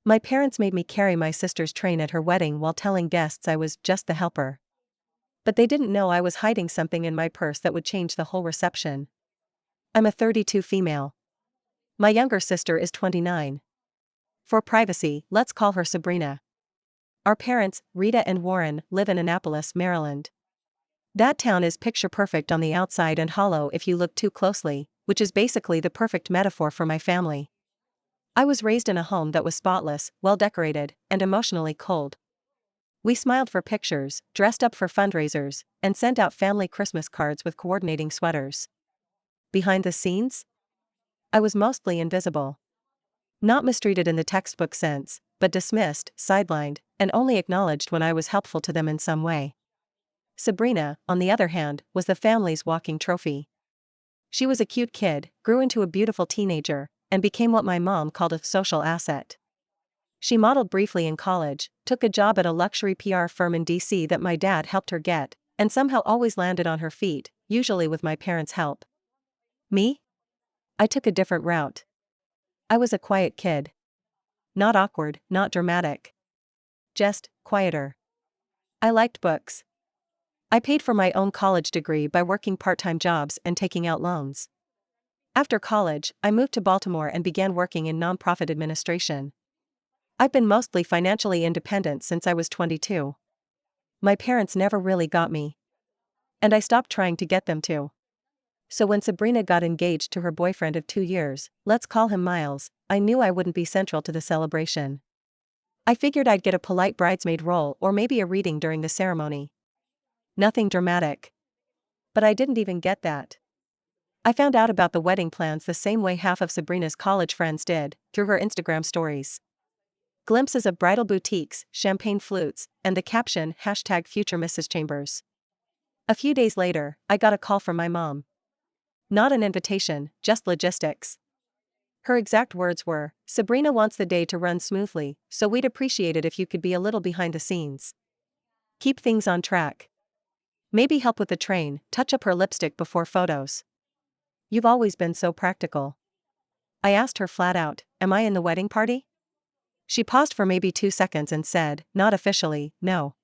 My parents made me carry my sister's train at her wedding while telling guests I was just the helper. But they didn't know I was hiding something in my purse that would change the whole reception. I'm a 32 female. My younger sister is 29. For privacy, let's call her Sabrina. Our parents, Rita and Warren, live in Annapolis, Maryland. That town is picture perfect on the outside and hollow if you look too closely, which is basically the perfect metaphor for my family. I was raised in a home that was spotless, well decorated, and emotionally cold. We smiled for pictures, dressed up for fundraisers, and sent out family Christmas cards with coordinating sweaters. Behind the scenes? I was mostly invisible. Not mistreated in the textbook sense, but dismissed, sidelined, and only acknowledged when I was helpful to them in some way. Sabrina, on the other hand, was the family's walking trophy. She was a cute kid, grew into a beautiful teenager, and became what my mom called a social asset. She modeled briefly in college, took a job at a luxury PR firm in DC that my dad helped her get, and somehow always landed on her feet, usually with my parents' help. Me? I took a different route. I was a quiet kid. Not awkward, not dramatic. Just quieter. I liked books. I paid for my own college degree by working part-time jobs and taking out loans. After college, I moved to Baltimore and began working in nonprofit administration. I've been mostly financially independent since I was 22. My parents never really got me. And I stopped trying to get them to. So when Sabrina got engaged to her boyfriend of 2 years, let's call him Miles, I knew I wouldn't be central to the celebration. I figured I'd get a polite bridesmaid role or maybe a reading during the ceremony. Nothing dramatic. But I didn't even get that. I found out about the wedding plans the same way half of Sabrina's college friends did, through her Instagram stories. Glimpses of bridal boutiques, champagne flutes, and the caption #Future Mrs. Chambers. A few days later, I got a call from my mom. Not an invitation, just logistics. Her exact words were, "Sabrina wants the day to run smoothly, so we'd appreciate it if you could be a little behind the scenes. Keep things on track. Maybe help with the train, touch up her lipstick before photos. You've always been so practical." I asked her flat out, "Am I in the wedding party?" She paused for maybe 2 seconds and said, "Not officially, no.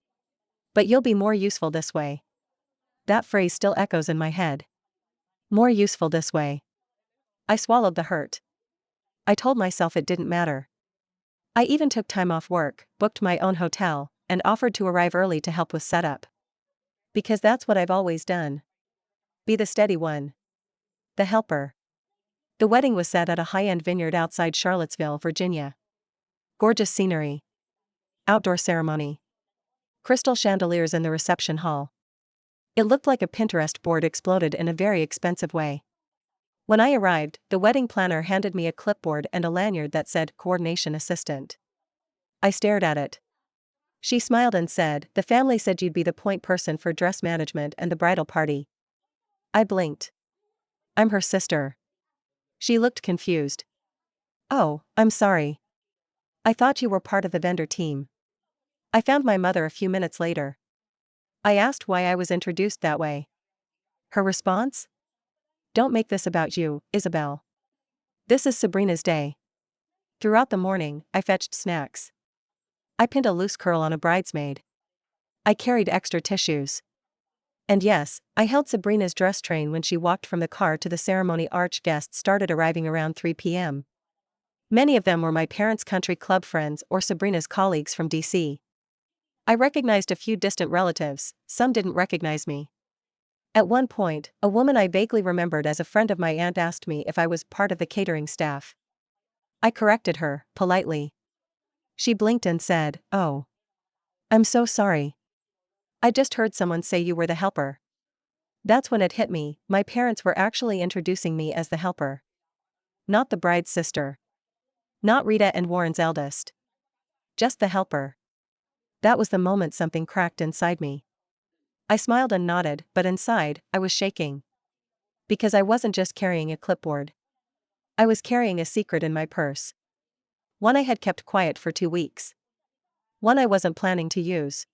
But you'll be more useful this way." That phrase still echoes in my head. More useful this way. I swallowed the hurt. I told myself it didn't matter. I even took time off work, booked my own hotel, and offered to arrive early to help with setup. Because that's what I've always done. Be the steady one. The helper. The wedding was set at a high-end vineyard outside Charlottesville, Virginia. Gorgeous scenery. Outdoor ceremony. Crystal chandeliers in the reception hall. It looked like a Pinterest board exploded in a very expensive way. When I arrived, the wedding planner handed me a clipboard and a lanyard that said Coordination Assistant. I stared at it. She smiled and said, "The family said you'd be the point person for dress management and the bridal party." I blinked. "I'm her sister." She looked confused. "Oh, I'm sorry. I thought you were part of the vendor team." I found my mother a few minutes later. I asked why I was introduced that way. Her response? "Don't make this about you, Isabel. This is Sabrina's day." Throughout the morning, I fetched snacks. I pinned a loose curl on a bridesmaid. I carried extra tissues. And yes, I held Sabrina's dress train when she walked from the car to the ceremony. Guests started arriving around 3 p.m. Many of them were my parents' country club friends or Sabrina's colleagues from DC. I recognized a few distant relatives, some didn't recognize me. At one point, a woman I vaguely remembered as a friend of my aunt asked me if I was part of the catering staff. I corrected her, politely. She blinked and said, "Oh. I'm so sorry. I just heard someone say you were the helper." That's when it hit me, my parents were actually introducing me as the helper. Not the bride's sister. Not Rita and Warren's eldest. Just the helper. That was the moment something cracked inside me. I smiled and nodded, but inside, I was shaking. Because I wasn't just carrying a clipboard. I was carrying a secret in my purse. One I had kept quiet for 2 weeks. One I wasn't planning to use.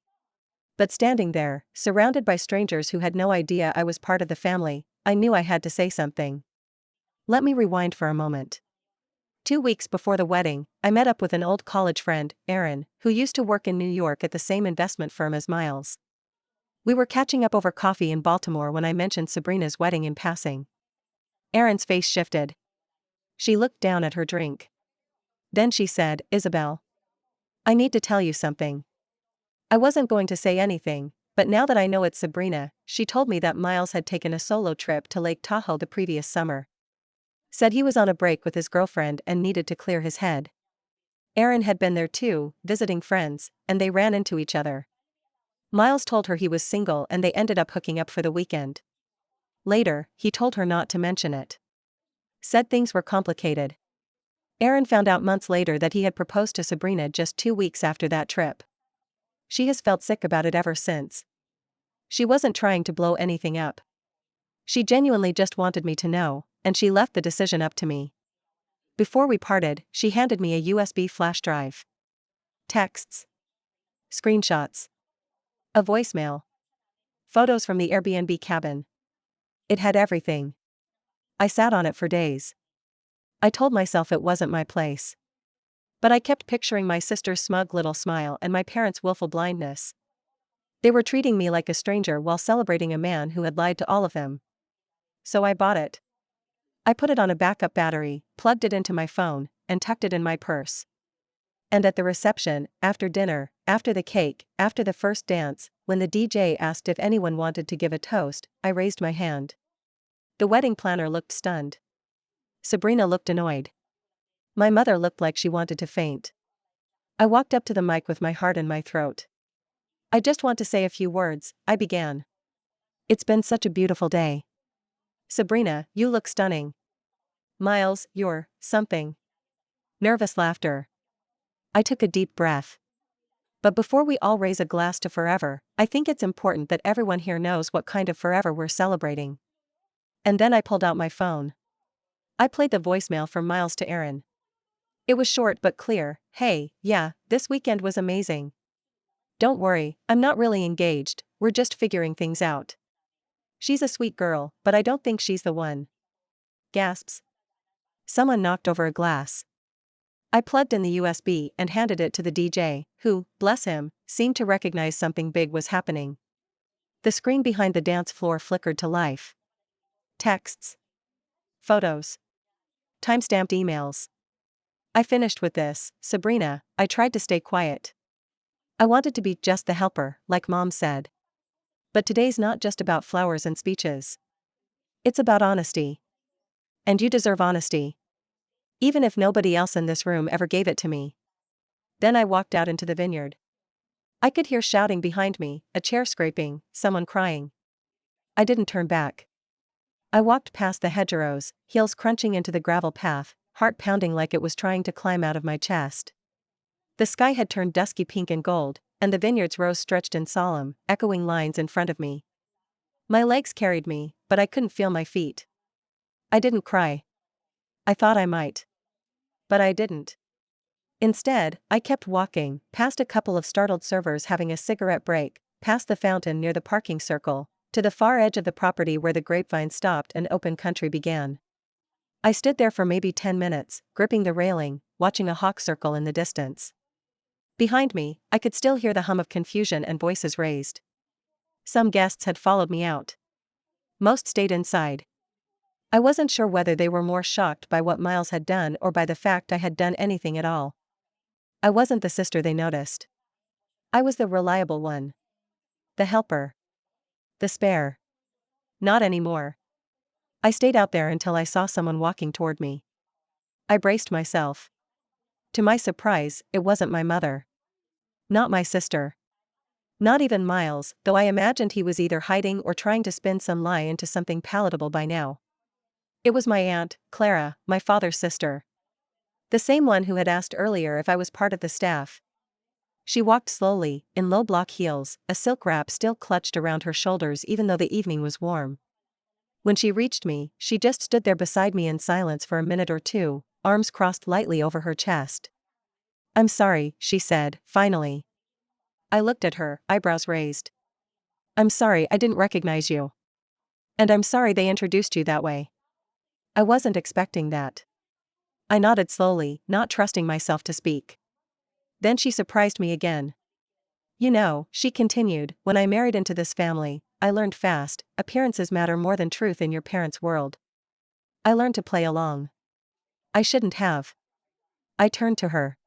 But standing there, surrounded by strangers who had no idea I was part of the family, I knew I had to say something. Let me rewind for a moment. 2 weeks before the wedding, I met up with an old college friend, Aaron, who used to work in New York at the same investment firm as Miles. We were catching up over coffee in Baltimore when I mentioned Sabrina's wedding in passing. Erin's face shifted. She looked down at her drink. Then she said, "Isabel, I need to tell you something." I wasn't going to say anything, but now that I know it's Sabrina, she told me that Miles had taken a solo trip to Lake Tahoe the previous summer. Said he was on a break with his girlfriend and needed to clear his head. Erin had been there too, visiting friends, and they ran into each other. Miles told her he was single and they ended up hooking up for the weekend. Later, he told her not to mention it. Said things were complicated. Erin found out months later that he had proposed to Sabrina just 2 weeks after that trip. She has felt sick about it ever since. She wasn't trying to blow anything up. She genuinely just wanted me to know, and she left the decision up to me. Before we parted, she handed me a USB flash drive. Texts. Screenshots. A voicemail. Photos from the Airbnb cabin. It had everything. I sat on it for days. I told myself it wasn't my place. But I kept picturing my sister's smug little smile and my parents' willful blindness. They were treating me like a stranger while celebrating a man who had lied to all of them. So I bought it. I put it on a backup battery, plugged it into my phone, and tucked it in my purse. And at the reception, after dinner, after the cake, after the first dance, when the DJ asked if anyone wanted to give a toast, I raised my hand. The wedding planner looked stunned. Sabrina looked annoyed. My mother looked like she wanted to faint. I walked up to the mic with my heart in my throat. "I just want to say a few words," I began. "It's been such a beautiful day. Sabrina, you look stunning. Miles, you're something." Nervous laughter. I took a deep breath. "But before we all raise a glass to forever, I think it's important that everyone here knows what kind of forever we're celebrating." And then I pulled out my phone. I played the voicemail from Miles to Erin. It was short but clear. "Hey, yeah, this weekend was amazing. Don't worry, I'm not really engaged, we're just figuring things out. She's a sweet girl, but I don't think she's the one." Gasps. Someone knocked over a glass. I plugged in the USB and handed it to the DJ, who, bless him, seemed to recognize something big was happening. The screen behind the dance floor flickered to life. Texts. Photos. Time-stamped emails. I finished with this: "Sabrina, I tried to stay quiet. I wanted to be just the helper, like Mom said. But today's not just about flowers and speeches. It's about honesty. And you deserve honesty. Even if nobody else in this room ever gave it to me." Then I walked out into the vineyard. I could hear shouting behind me, a chair scraping, someone crying. I didn't turn back. I walked past the hedgerows, heels crunching into the gravel path, heart pounding like it was trying to climb out of my chest. The sky had turned dusky pink and gold, and the vineyard's rows stretched in solemn, echoing lines in front of me. My legs carried me, but I couldn't feel my feet. I didn't cry. I thought I might. But I didn't. Instead, I kept walking, past a couple of startled servers having a cigarette break, past the fountain near the parking circle, to the far edge of the property where the grapevine stopped and open country began. I stood there for maybe 10 minutes, gripping the railing, watching a hawk circle in the distance. Behind me, I could still hear the hum of confusion and voices raised. Some guests had followed me out. Most stayed inside. I wasn't sure whether they were more shocked by what Miles had done or by the fact I had done anything at all. I wasn't the sister they noticed. I was the reliable one. The helper. The spare. Not anymore. I stayed out there until I saw someone walking toward me. I braced myself. To my surprise, it wasn't my mother. Not my sister. Not even Miles, though I imagined he was either hiding or trying to spin some lie into something palatable by now. It was my aunt, Clara, my father's sister. The same one who had asked earlier if I was part of the staff. She walked slowly, in low block heels, a silk wrap still clutched around her shoulders even though the evening was warm. When she reached me, she just stood there beside me in silence for a minute or two, arms crossed lightly over her chest. "I'm sorry," she said, finally. I looked at her, eyebrows raised. "I'm sorry I didn't recognize you. And I'm sorry they introduced you that way. I wasn't expecting that." I nodded slowly, not trusting myself to speak. Then she surprised me again. You know, she continued, when I married into this family, I learned fast, appearances matter more than truth in your parents' world. I learned to play along. I shouldn't have. I turned to her.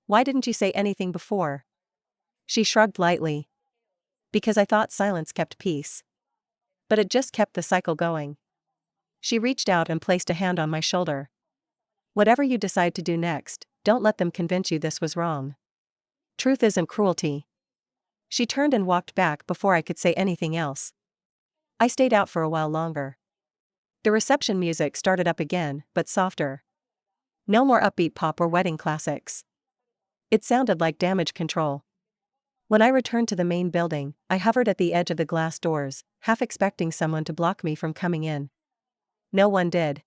Why didn't you say anything before? She shrugged lightly. Because I thought silence kept peace. But it just kept the cycle going. She reached out and placed a hand on my shoulder. Whatever you decide to do next, don't let them convince you this was wrong. Truth isn't cruelty. She turned and walked back before I could say anything else. I stayed out for a while longer. The reception music started up again, but softer. No more upbeat pop or wedding classics. It sounded like Damage Control. When I returned to the main building, I hovered at the edge of the glass doors, half expecting someone to block me from coming in. No one did.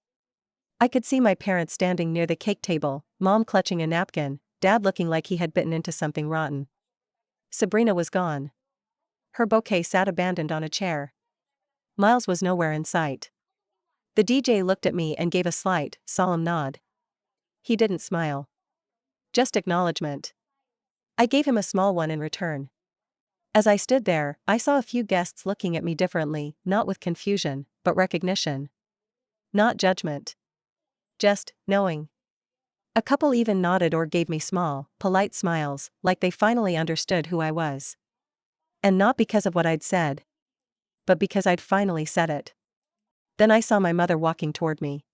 I could see my parents standing near the cake table, Mom clutching a napkin, Dad looking like he had bitten into something rotten. Sabrina was gone. Her bouquet sat abandoned on a chair. Miles was nowhere in sight. The DJ looked at me and gave a slight, solemn nod. He didn't smile. Just acknowledgement. I gave him a small one in return. As I stood there, I saw a few guests looking at me differently, not with confusion, but recognition. Not judgment. Just knowing. A couple even nodded or gave me small, polite smiles, like they finally understood who I was. And not because of what I'd said, but because I'd finally said it. Then I saw my mother walking toward me.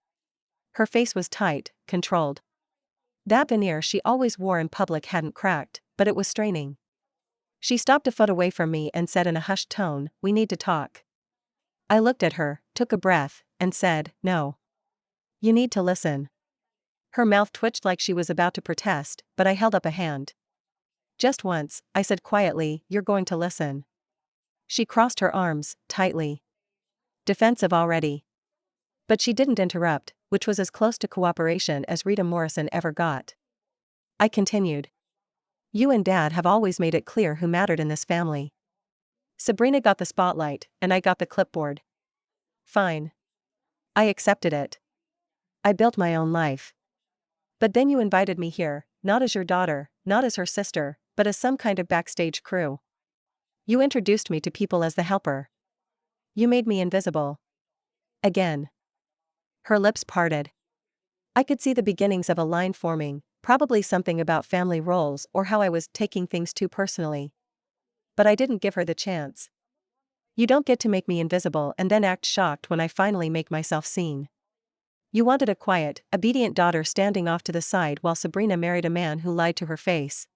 Her face was tight, controlled. That veneer she always wore in public hadn't cracked, but it was straining. She stopped a foot away from me and said in a hushed tone, "We need to talk." I looked at her, took a breath, and said, "No. You need to listen." Her mouth twitched like she was about to protest, but I held up a hand. "Just once," I said quietly, "you're going to listen." She crossed her arms, tightly. Defensive already. But she didn't interrupt, which was as close to cooperation as Rita Morrison ever got. I continued. "You and Dad have always made it clear who mattered in this family. Sabrina got the spotlight, and I got the clipboard. Fine. I accepted it. I built my own life. But then you invited me here, not as your daughter, not as her sister, but as some kind of backstage crew. You introduced me to people as the helper. You made me invisible. Again." Her lips parted. I could see the beginnings of a line forming, probably something about family roles or how I was taking things too personally. But I didn't give her the chance. You don't get to make me invisible and then act shocked when I finally make myself seen. You wanted a quiet, obedient daughter standing off to the side while Sabrina married a man who lied to her face.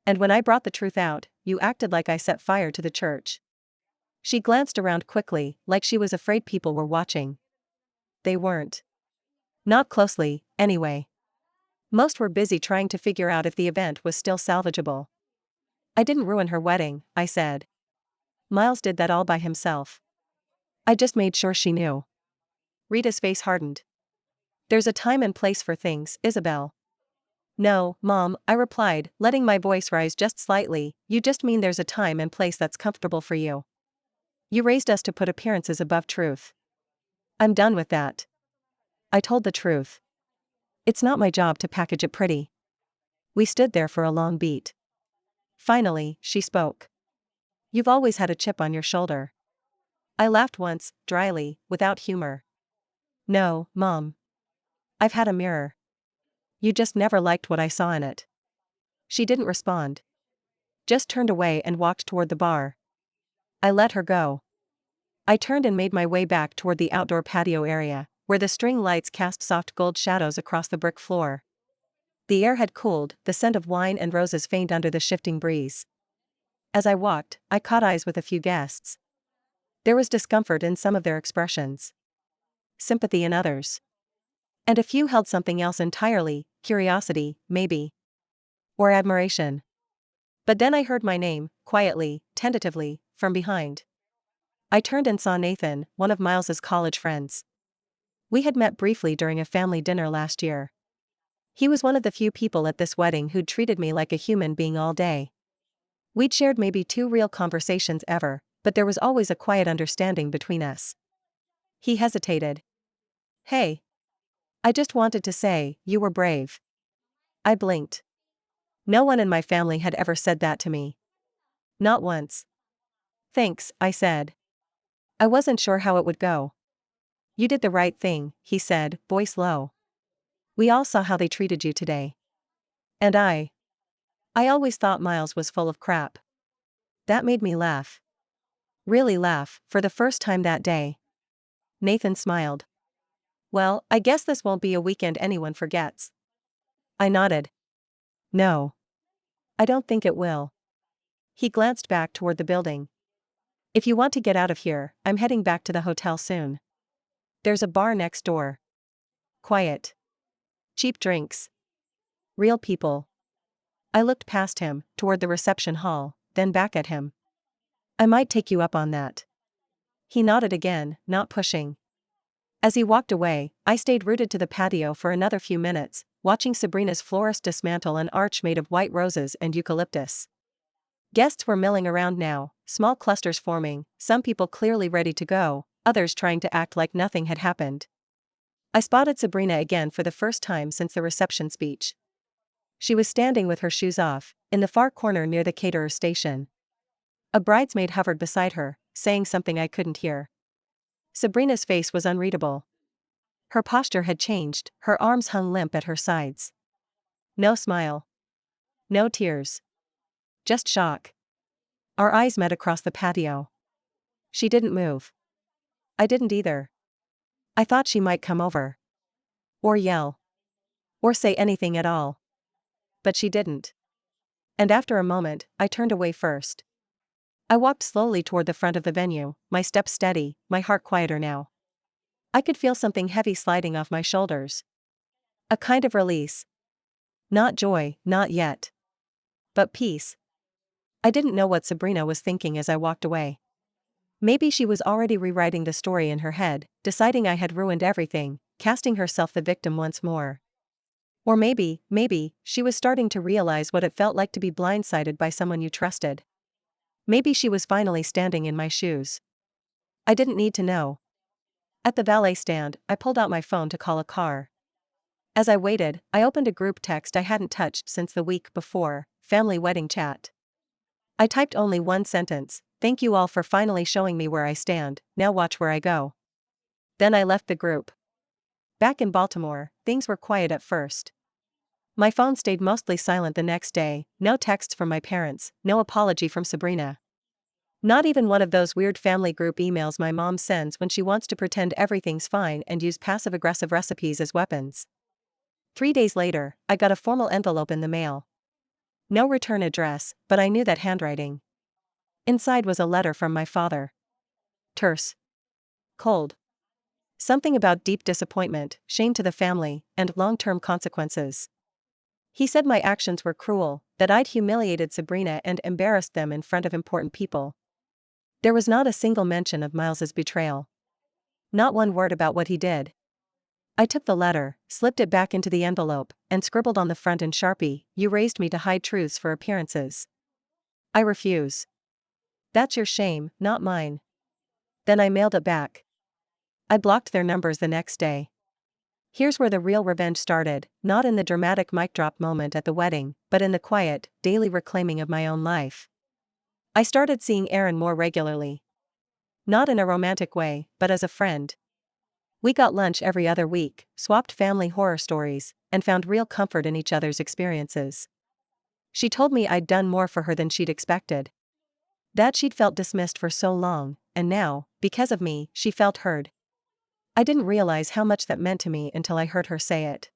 And when I brought the truth out, you acted like I set fire to the church. She glanced around quickly, like she was afraid people were watching. They weren't. Not closely, anyway. Most were busy trying to figure out if the event was still salvageable. "I didn't ruin her wedding," I said. "Miles did that all by himself. I just made sure she knew." Rita's face hardened. "There's a time and place for things, Isabel." "No, Mom," I replied, letting my voice rise just slightly, "you just mean there's a time and place that's comfortable for you. You raised us to put appearances above truth. I'm done with that. I told the truth. It's not my job to package it pretty." We stood there for a long beat. Finally, she spoke. "You've always had a chip on your shoulder." I laughed once, dryly, without humor. "No, Mom. I've had a mirror. You just never liked what I saw in it." She didn't respond. Just turned away and walked toward the bar. I let her go. I turned and made my way back toward the outdoor patio area, where the string lights cast soft gold shadows across the brick floor. The air had cooled, the scent of wine and roses faint under the shifting breeze. As I walked, I caught eyes with a few guests. There was discomfort in some of their expressions. Sympathy in others. And a few held something else entirely, curiosity, maybe. Or admiration. But then I heard my name, quietly, tentatively, from behind. I turned and saw Nathan, one of Miles's college friends. We had met briefly during a family dinner last year. He was one of the few people at this wedding who'd treated me like a human being all day. We'd shared maybe 2 real conversations ever, but there was always a quiet understanding between us. He hesitated. "Hey. I just wanted to say, you were brave. I blinked. No one in my family had ever said that to me. Not once. Thanks, I said. I wasn't sure how it would go. You did the right thing, he said, voice low. We all saw how they treated you today. And I always thought Miles was full of crap. That made me laugh. Really laugh, for the first time that day. Nathan smiled. Well, I guess this won't be a weekend anyone forgets. I nodded. No. I don't think it will. He glanced back toward the building. If you want to get out of here, I'm heading back to the hotel soon. There's a bar next door. Quiet. Cheap drinks. Real people. I looked past him, toward the reception hall, then back at him. I might take you up on that. He nodded again, not pushing. As he walked away, I stayed rooted to the patio for another few minutes, watching Sabrina's florist dismantle an arch made of white roses and eucalyptus. Guests were milling around now, small clusters forming, some people clearly ready to go, others trying to act like nothing had happened. I spotted Sabrina again for the first time since the reception speech. She was standing with her shoes off, in the far corner near the caterer's station. A bridesmaid hovered beside her, saying something I couldn't hear. Sabrina's face was unreadable. Her posture had changed, her arms hung limp at her sides. No smile. No tears. Just shock. Our eyes met across the patio. She didn't move. I didn't either. I thought she might come over. Or yell. Or say anything at all. But she didn't. And after a moment, I turned away first. I walked slowly toward the front of the venue, my steps steady, my heart quieter now. I could feel something heavy sliding off my shoulders. A kind of release. Not joy, not yet. But peace. I didn't know what Sabrina was thinking as I walked away. Maybe she was already rewriting the story in her head, deciding I had ruined everything, casting herself the victim once more. Or maybe, she was starting to realize what it felt like to be blindsided by someone you trusted. Maybe she was finally standing in my shoes. I didn't need to know. At the valet stand, I pulled out my phone to call a car. As I waited, I opened a group text I hadn't touched since the week before, family wedding chat. I typed only one sentence, thank you all for finally showing me where I stand, now watch where I go. Then I left the group. Back in Baltimore, things were quiet at first. My phone stayed mostly silent the next day, no texts from my parents, no apology from Sabrina. Not even one of those weird family group emails my mom sends when she wants to pretend everything's fine and use passive-aggressive recipes as weapons. 3 days later, I got a formal envelope in the mail. No return address, but I knew that handwriting. Inside was a letter from my father. Terse. Cold. Something about deep disappointment, shame to the family, and long-term consequences. He said my actions were cruel, that I'd humiliated Sabrina and embarrassed them in front of important people. There was not a single mention of Miles's betrayal. Not one word about what he did. I took the letter, slipped it back into the envelope, and scribbled on the front in Sharpie, you raised me to hide truths for appearances. I refuse. That's your shame, not mine. Then I mailed it back. I blocked their numbers the next day. Here's where the real revenge started, not in the dramatic mic drop moment at the wedding, but in the quiet, daily reclaiming of my own life. I started seeing Aaron more regularly. Not in a romantic way, but as a friend. We got lunch every other week, swapped family horror stories, and found real comfort in each other's experiences. She told me I'd done more for her than she'd expected. That she'd felt dismissed for so long, and now, because of me, she felt heard. I didn't realize how much that meant to me until I heard her say it.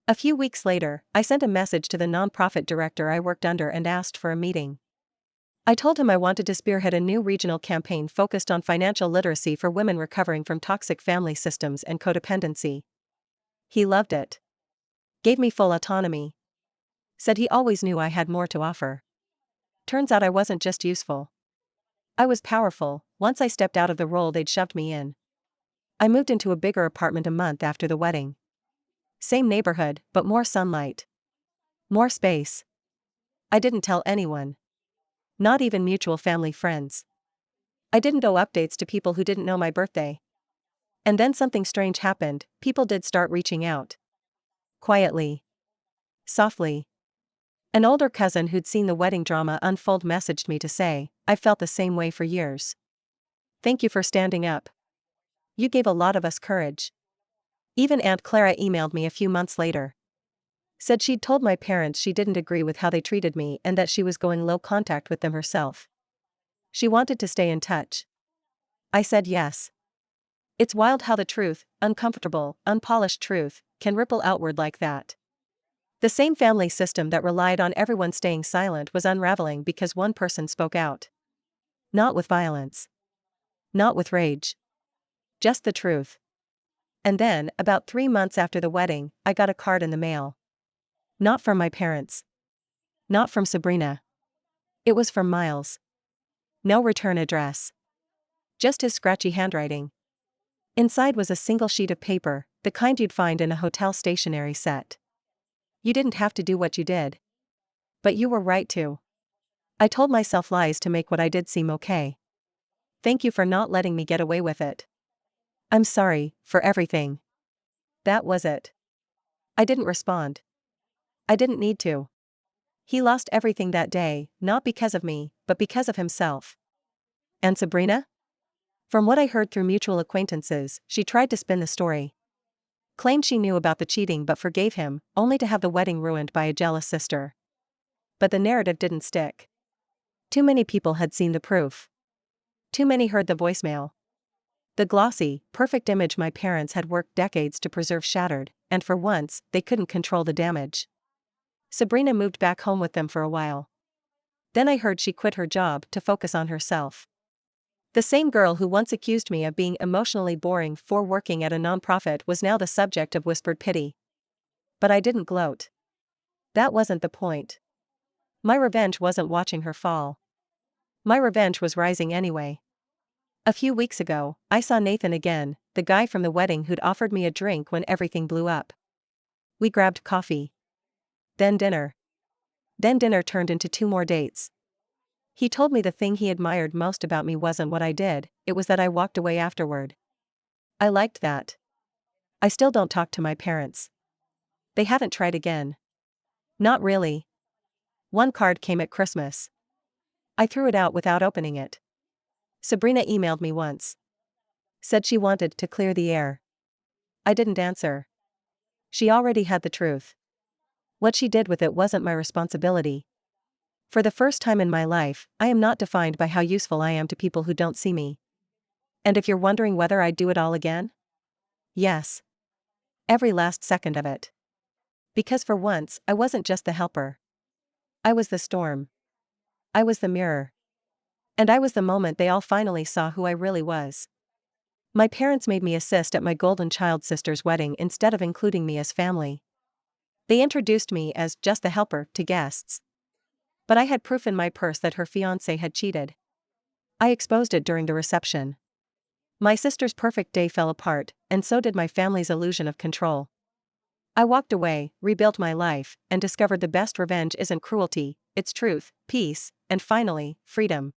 A few weeks later, I sent a message to the nonprofit director I worked under and asked for a meeting. I told him I wanted to spearhead a new regional campaign focused on financial literacy for women recovering from toxic family systems and codependency. He loved it. Gave me full autonomy. Said he always knew I had more to offer. Turns out I wasn't just useful. I was powerful. Once I stepped out of the role they'd shoved me in. I moved into a bigger apartment a month after the wedding. Same neighborhood, but more sunlight. More space. I didn't tell anyone. Not even mutual family friends. I didn't owe updates to people who didn't know my birthday. And then something strange happened, people did start reaching out. Quietly. Softly. An older cousin who'd seen the wedding drama unfold messaged me to say, "I felt the same way for years. Thank you for standing up. You gave a lot of us courage." Even Aunt Clara emailed me a few months later. Said she'd told my parents she didn't agree with how they treated me and that she was going low contact with them herself. She wanted to stay in touch. I said yes. It's wild how the truth, uncomfortable, unpolished truth, can ripple outward like that. The same family system that relied on everyone staying silent was unraveling because one person spoke out. Not with violence. Not with rage. Just the truth. And then, about 3 months after the wedding, I got a card in the mail. Not from my parents. Not from Sabrina. It was from Miles. No return address. Just his scratchy handwriting. Inside was a single sheet of paper, the kind you'd find in a hotel stationery set. "You didn't have to do what you did. But you were right to. I told myself lies to make what I did seem okay. Thank you for not letting me get away with it. I'm sorry, for everything." That was it. I didn't respond. I didn't need to. He lost everything that day, not because of me, but because of himself. And Sabrina? From what I heard through mutual acquaintances, she tried to spin the story. Claimed she knew about the cheating but forgave him, only to have the wedding ruined by a jealous sister. But the narrative didn't stick. Too many people had seen the proof. Too many heard the voicemail. The glossy, perfect image my parents had worked decades to preserve shattered, and for once, they couldn't control the damage. Sabrina moved back home with them for a while. Then I heard she quit her job to focus on herself. The same girl who once accused me of being emotionally boring for working at a nonprofit was now the subject of whispered pity. But I didn't gloat. That wasn't the point. My revenge wasn't watching her fall. My revenge was rising anyway. A few weeks ago, I saw Nathan again, the guy from the wedding who'd offered me a drink when everything blew up. We grabbed coffee. Then dinner. Then dinner turned into 2 more dates. He told me the thing he admired most about me wasn't what I did, it was that I walked away afterward. I liked that. I still don't talk to my parents. They haven't tried again. Not really. One card came at Christmas. I threw it out without opening it. Sabrina emailed me once. Said she wanted to clear the air. I didn't answer. She already had the truth. What she did with it wasn't my responsibility. For the first time in my life, I am not defined by how useful I am to people who don't see me. And if you're wondering whether I'd do it all again? Yes. Every last second of it. Because for once, I wasn't just the helper. I was the storm. I was the mirror. And I was the moment they all finally saw who I really was. My parents made me assist at my golden child sister's wedding instead of including me as family. They introduced me as just the helper to guests. But I had proof in my purse that her fiancé had cheated. I exposed it during the reception. My sister's perfect day fell apart, and so did my family's illusion of control. I walked away, rebuilt my life, and discovered the best revenge isn't cruelty, it's truth, peace, and finally, freedom.